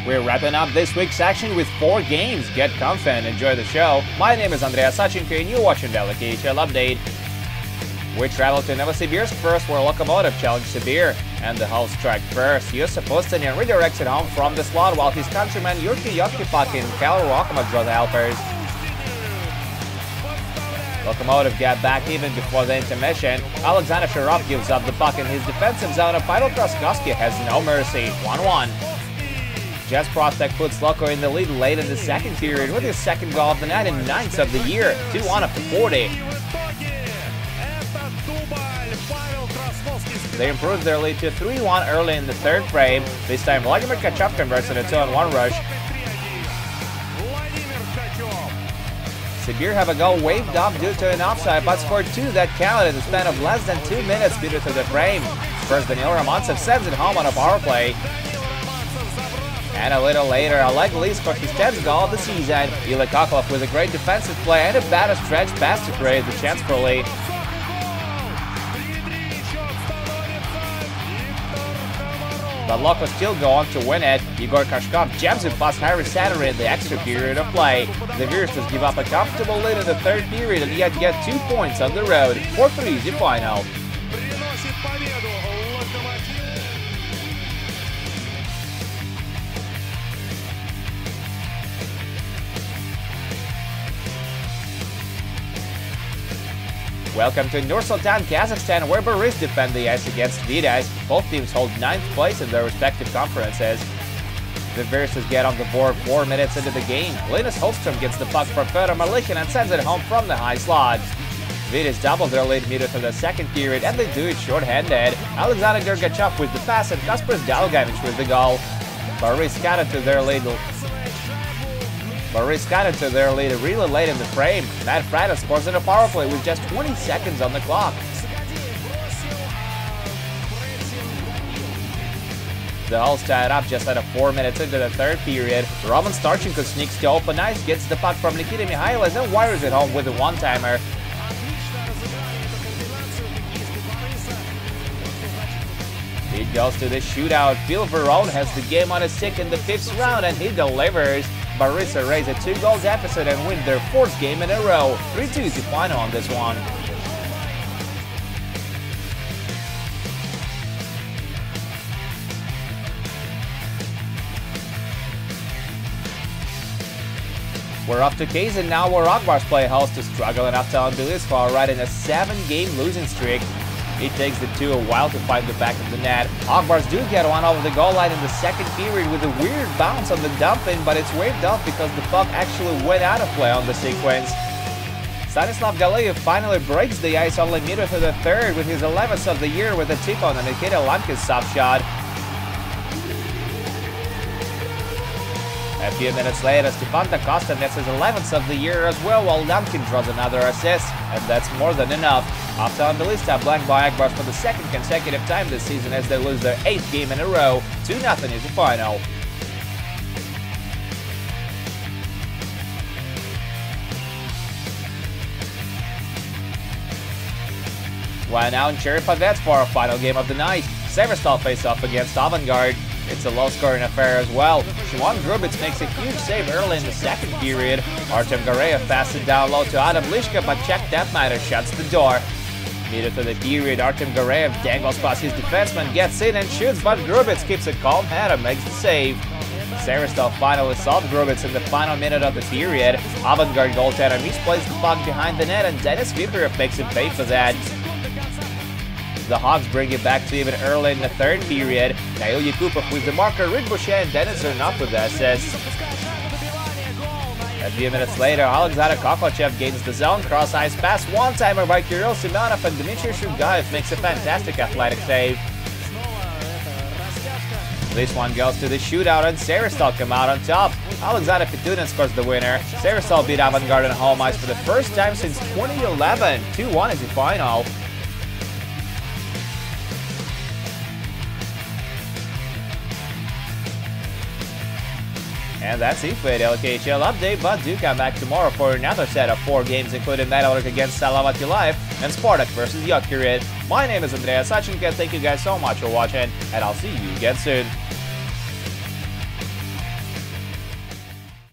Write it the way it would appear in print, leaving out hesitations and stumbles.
We're wrapping up this week's action with 4 games. Get comfy and enjoy the show. My name is Andrea Sachenko and you're watching the KHL update. We travel to Novosibirsk first, where Lokomotiv challenged Sibir, and the host strike first. Yusuf Ustanin redirects it home from the slot, while his countryman Yurki Yotkipak and Kalu Rokomov draw the helpers. Lokomotiv got back even before the intermission. Alexander Sharov gives up the puck in his defensive zone, and Pavel Kraskovsky has no mercy. 1-1. Jazz prospect puts Loko in the lead late in the second period with his second goal of the night and 9th of the year. 2-1 after 40. They improved their lead to 3-1 early in the third frame. This time Vladimir Kachov converts in a 2-on-1 rush. Sibir have a goal waved off due to an offside, but scored 2 that counted in the span of less than 2 minutes due to the frame. First, Daniil Romantsev sends it home on a power play. And a little later, Oleg Lee scored his 10th goal of the season. Ilya Koklov with a great defensive play and a batter stretch pass to create the chance for Lee. But Loko still go on to win it. Igor Kashkov jams it past Harry Saturday in the extra period of play. The Virstas give up a comfortable lead in the third period and yet get 2 points on the road. 4-3 is the final. Welcome to Nur-Sultan, Kazakhstan, where Boris defend the ice against Vidas. Both teams hold 9th place in their respective conferences. The Virstas get on the board 4 minutes into the game. Linus Holmstrom gets the puck from Fyodor Malikhin and sends it home from the high slot. Vidas double their lead midway through the second period, and they do it short-handed. Alexander Gergachev with the pass and Kaspar Dalgavich with the goal. Boris got into their lead really late in the frame. Matt Frada scores in a power play with just 20 seconds on the clock. The Hulls tied up just at 4 minutes into the third period. Roman Starchenko sneaks to open ice, gets the puck from Nikita Mikhailis and wires it home with a one-timer. It goes to the shootout. Phil Verone has the game on his stick in the 5th round and he delivers. Boris raise a 2-goal deficit and win their 4th game in a row. 3-2 is the final on this one. We're off to Kazan now, where Akbars play host to struggle enough to Aalista while riding a 7-game losing streak. It takes the two a while to find the back of the net. Akbars do get one over the goal line in the second period with a weird bounce on the dump-in, but it's waved off because the puck actually went out of play on the sequence. Stanislav Galeyev finally breaks the ice only midway through the third with his 11th of the year with a tip on and Nikita Lanka's soft shot. A few minutes later, Stefan Da Costa nets his 11th of the year as well, while Lankin draws another assist, and that's more than enough. After Aalista blanked by Akbars for the 2nd consecutive time this season as they lose their 8th game in a row, 2-0 is the final. While now in Cherepavets for our final game of the night, Severstal face off against Avantgarde. It's a low-scoring affair as well. Shimon Grubitz makes a huge save early in the second period. Artem Gareev passes it down low to Adam Lishka, but Czech Deathnighter shuts the door. Midway through the period, Artem Gareev dangles past his defenseman, gets in and shoots, but Grubitz keeps a calm head and makes the save. Severstal finally solved Grubitz in the final minute of the period. Avantgarde goaltender misplaced the puck behind the net, and Denis Viperev makes him pay for that. The Hawks bring it back to even early in the third period. Kyle Yakupov with the marker, Rick Boucher and Denis Zernov with the assist. A few minutes later, Alexander Koklachev gains the zone, cross-ice pass, one-timer by Kirill Simonov, and Dmitry Shugaev makes a fantastic athletic save. This one goes to the shootout and Severstal come out on top. Alexander Petunin scores the winner. Severstal beat Avantgarde on home ice for the first time since 2011. 2-1 is the final. And that's it for the KHL update, but do come back tomorrow for another set of 4 games, including Metalurg against Salavat Live and Spartak versus Jokerit. My name is Andrea Sachenko, thank you guys so much for watching, and I'll see you again soon.